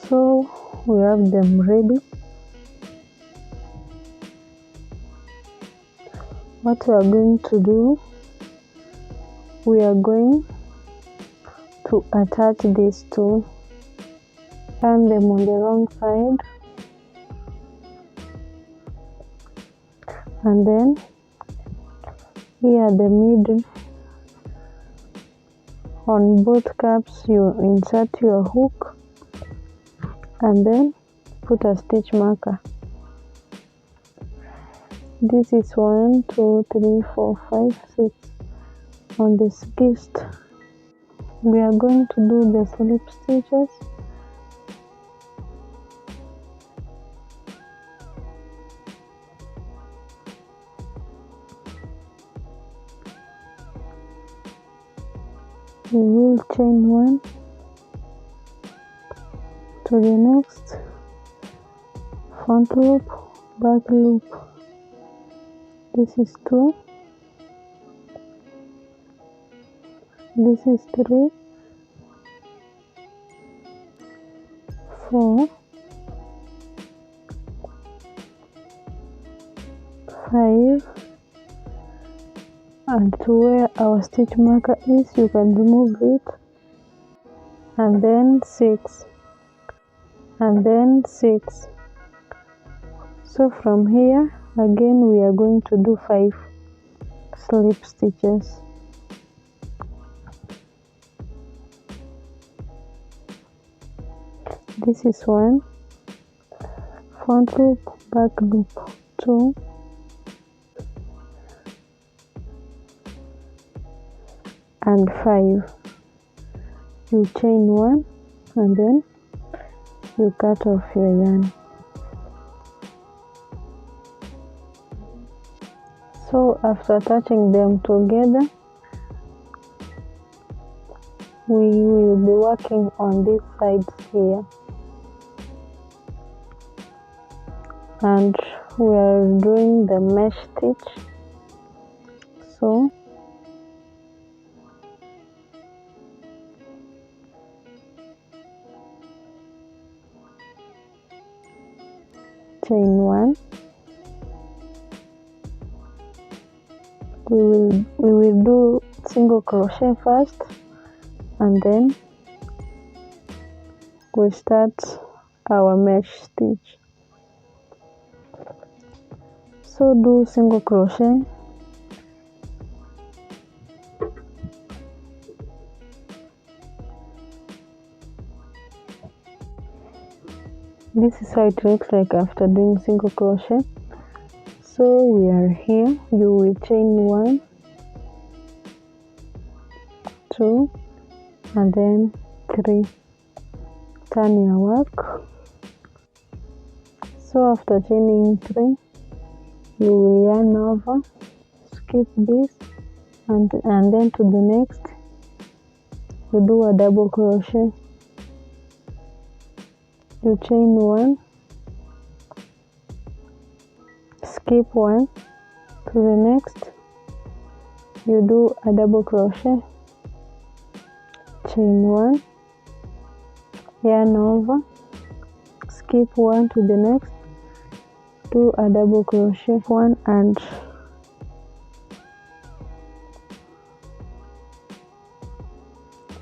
So we have them ready. What we are going to do, we are going to attach these two, turn them on the wrong side, and then here the middle, on both caps you insert your hook and then put a stitch marker. This is 1, 2, 3, 4, 5, 6. On the 6th, we are going to do the slip stitches. We will chain 1 to the next, front loop, back loop. This is 2, this is 3, 4, 5, and to where our stitch marker is, you can remove it, and then 6, and then 6. So from here again we are going to do 5 slip stitches. This is 1, front loop, back loop, 2, and 5. You chain 1 and then you cut off your yarn. So after attaching them together, we will be working on these sides here, and we are doing the mesh stitch. So chain 1, we will do single crochet first, and then we start our mesh stitch. So do single crochet, this is how it looks like after doing single crochet. So we are here, you will chain 1, 2, and then 3. Turn your work. So after chaining 3, you will yarn over, skip this, and then to the next you do a double crochet. You chain 1, skip 1, to the next you do a double crochet, chain 1, yarn over, skip 1 to the next, do a double crochet 1, and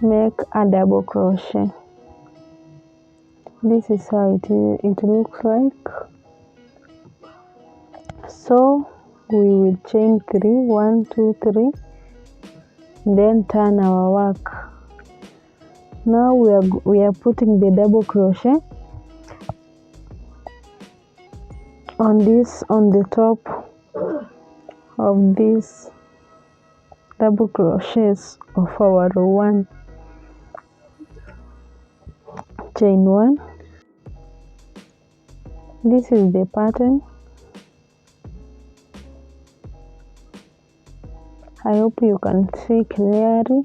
make a double crochet. This is how it looks like. So we will chain 3, 1, 2, 3, then turn our work. Now we are putting the double crochet on the top of these double crochets of our row 1. Chain 1. This is the pattern. I hope you can see clearly.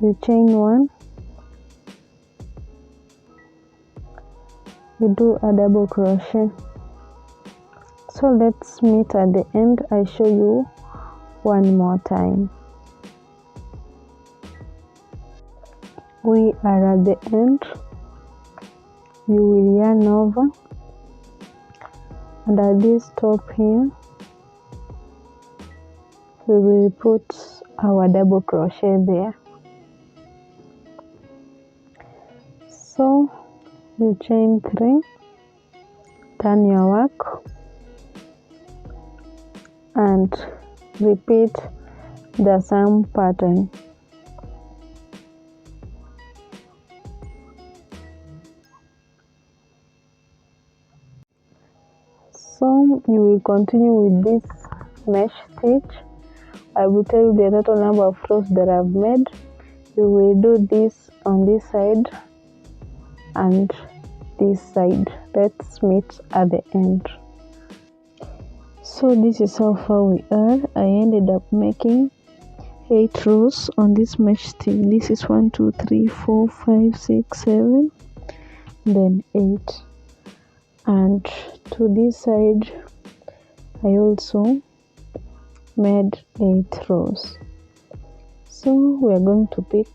You chain 1, you do a double crochet. So let's meet at the end. I show you one more time. We are at the end. You will yarn over, and at this top here we will put our double crochet there. So you chain 3, turn your work, and repeat the same pattern. So you will continue with this mesh stitch. I will tell you the total number of rows that I've made. You will do this on this side and this side. Let's meet at the end. So this is how far we are. I ended up making 8 rows on this mesh stitch. This is 1 2 3 4 5 6 7, then 8, and to this side I also made 8 rows. So we are going to pick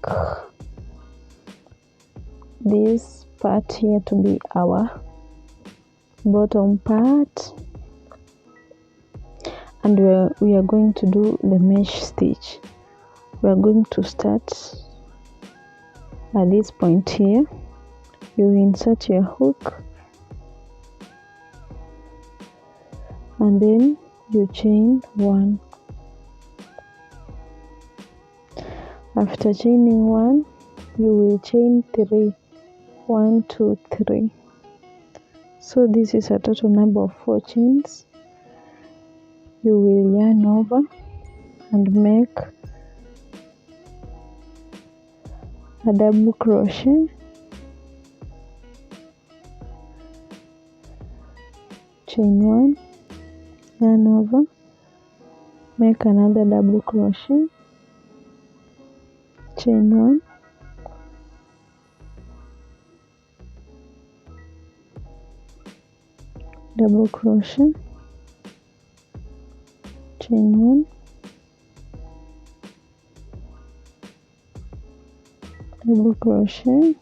this part here to be our bottom part, and we are going to do the mesh stitch. We are going to start at this point here. You insert your hook and then you chain 1. After chaining 1, you will chain 3. 1 2 3. So this is a total number of 4 chains. You will yarn over and make a double crochet, chain 1, yarn over, make another double crochet, chain 1, double crochet, chain 1, double crochet,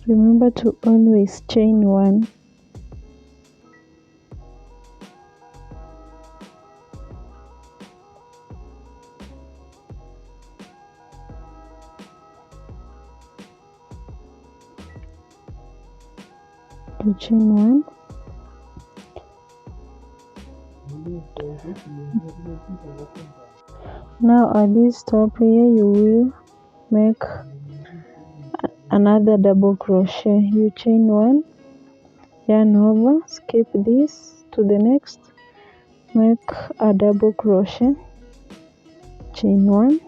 remember to always chain 1. You chain 1, now at this top here you will make another double crochet. You chain 1, yarn over, skip this to the next, make a double crochet, chain 1,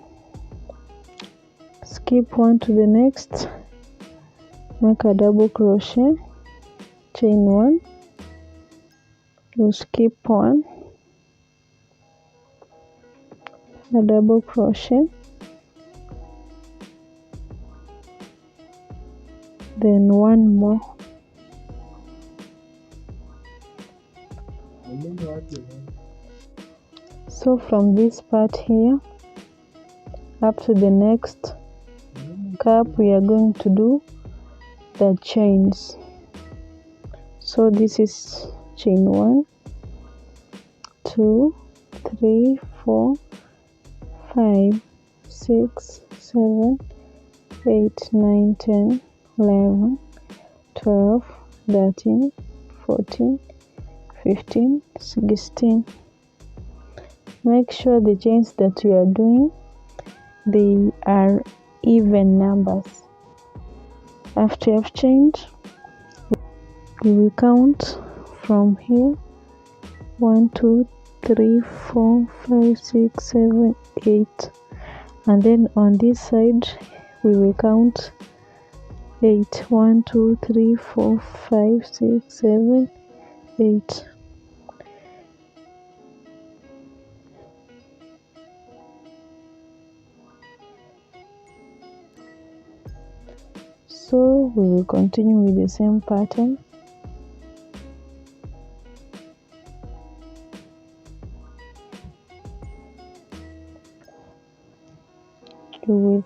skip 1 to the next, make a double crochet, chain 1, you skip 1, a double crochet, then 1 more, so from this part here up to the next cap we are going to do the chains. So this is chain 1 2 3 4 5 6 7 8 9 10 11 12 13 14 15 16. Make sure the chains that you are doing, they are even numbers. After you have chained, you will count from here 1 2 3 4 5 6 7 8, and then on this side we will count 8 1 2 3 4 5 6 7 8. So we will continue with the same pattern.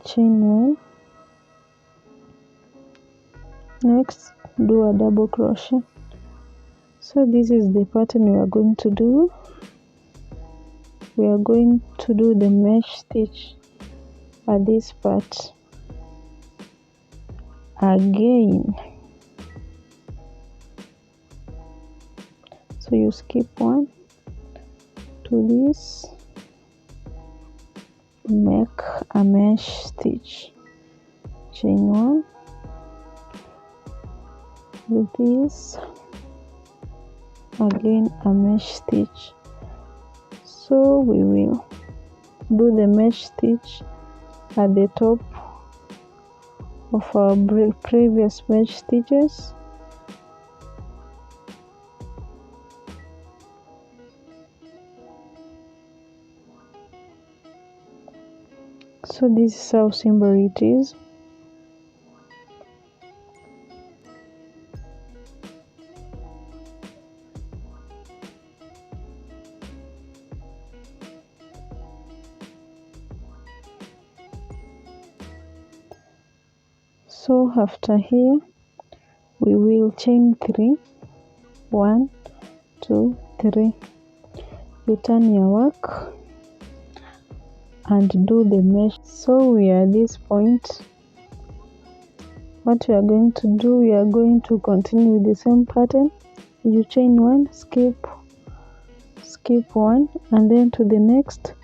chain 1. Next, do a double crochet. So this is the pattern we are going to do. We are going to do the mesh stitch at this part again. So you skip 1 to this, make a mesh stitch, chain 1 with this, again a mesh stitch. So we will do the mesh stitch at the top of our previous mesh stitches. So this is how simple it is. So after here we will chain 3, 1, 2, 3. You turn your work and do the mesh. So we are at this point. What we are going to do, we are going to continue with the same pattern. You chain 1, skip 1, and then to the next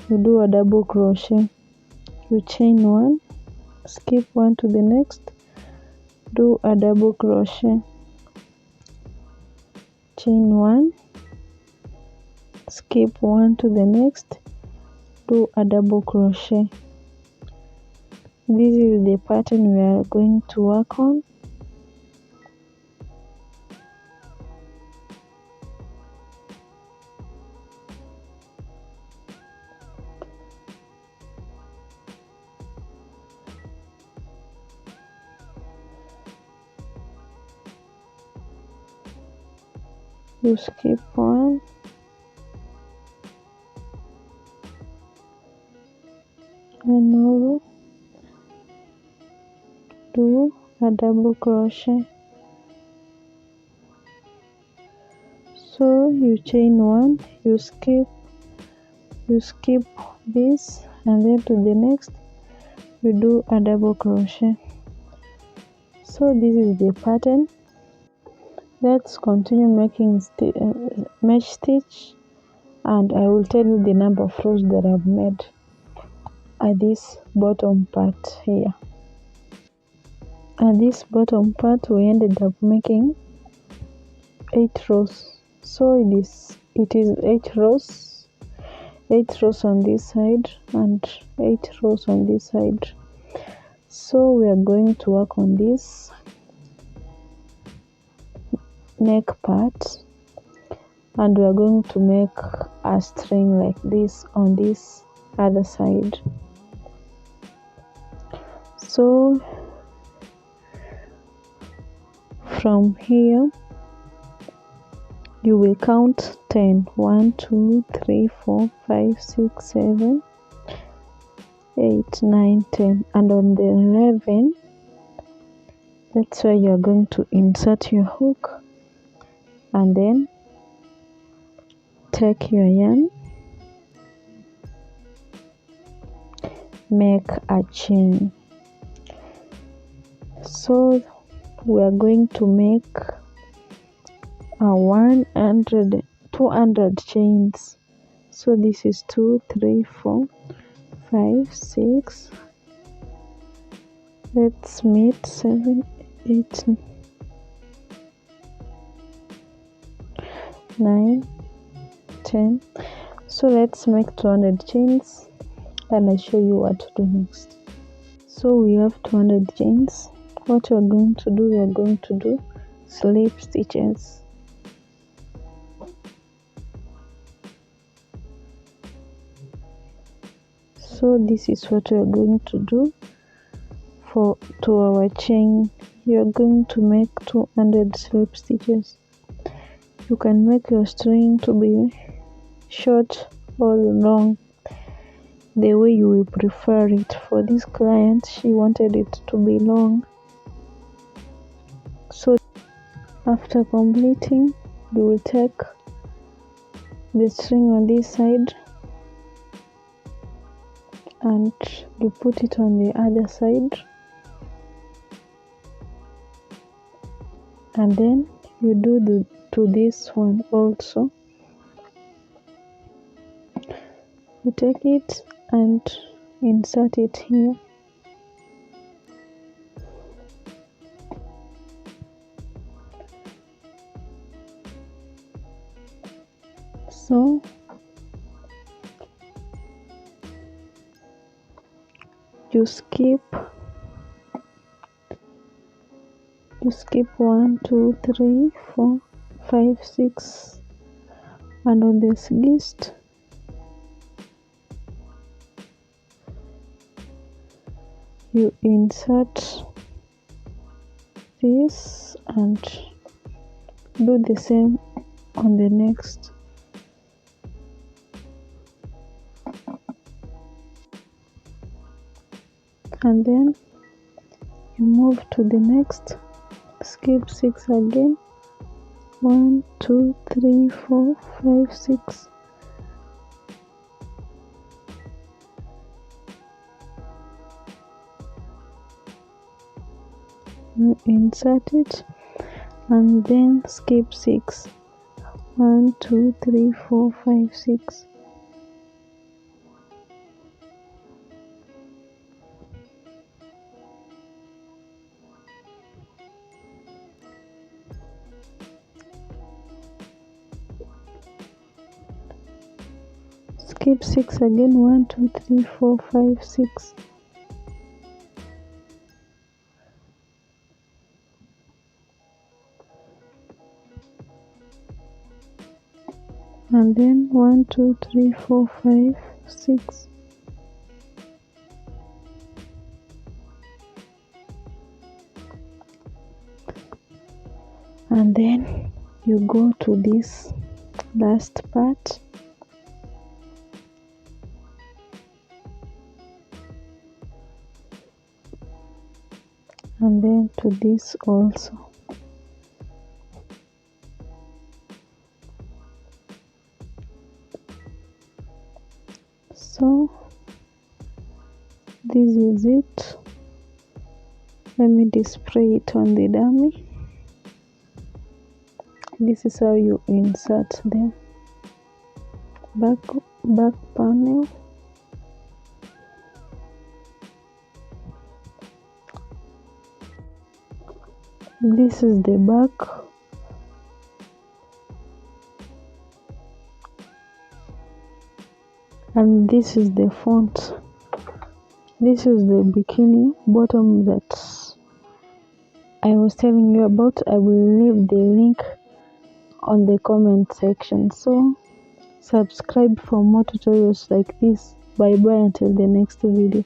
you do a double crochet. You chain 1, skip 1 to the next, do a double crochet, chain 1, skip 1 to the next, do a double crochet. This is the pattern we are going to work on. You skip 1, and now do a double crochet. So you chain 1, you skip this, and then to the next you do a double crochet. So this is the pattern. Let's continue making mesh stitch, and I will tell you the number of rows that I've made at this bottom part here. At this bottom part we ended up making 8 rows. So it is 8 rows, 8 rows on this side and 8 rows on this side. So we are going to work on this neck part, and we are going to make a string like this on this other side. So from here you will count 10. 1, 2, 3, 4, 5, 6, 7, 8, 9, 10, and on the 11, that's where you are going to insert your hook, and then take your yarn, make a chain. So we are going to make a 200 chains. So this is 2, 3, 4, 5, 6. Let's meet 7, 8, 9, 10. So let's make 200 chains, and I show you what to do next. So we have 200 chains. What we are going to do, we are going to do slip stitches. So this is what we are going to do to our chain. You are going to make 200 slip stitches. You can make your string to be short or long. the way you will prefer it. For this client, she wanted it to be long, so after completing, you will take the string on this side and you put it on the other side, and then you do to this one also. You take it and insert it here. So you skip 1, 2, 3, 4, 5, 6, and on this list you insert this and do the same on the next. And then you move to the next, skip 6 again, 1, 2, 3, 4, 5, 6. You insert it and then skip 6, 1, 2, 3, 4, 5, 6. Skip 6 again, 1, 2, 3, 4, 5, 6. And then 1, 2, 3, 4, 5, 6. And then you go to this last part, and then to this also. So this is it. Let me display it on the dummy. This is how you insert them. Back panel, this is the back, and this is the font. This is the bikini bottom that I was telling you about. I will leave the link on the comment section, so subscribe for more tutorials like this. Bye bye until the next video.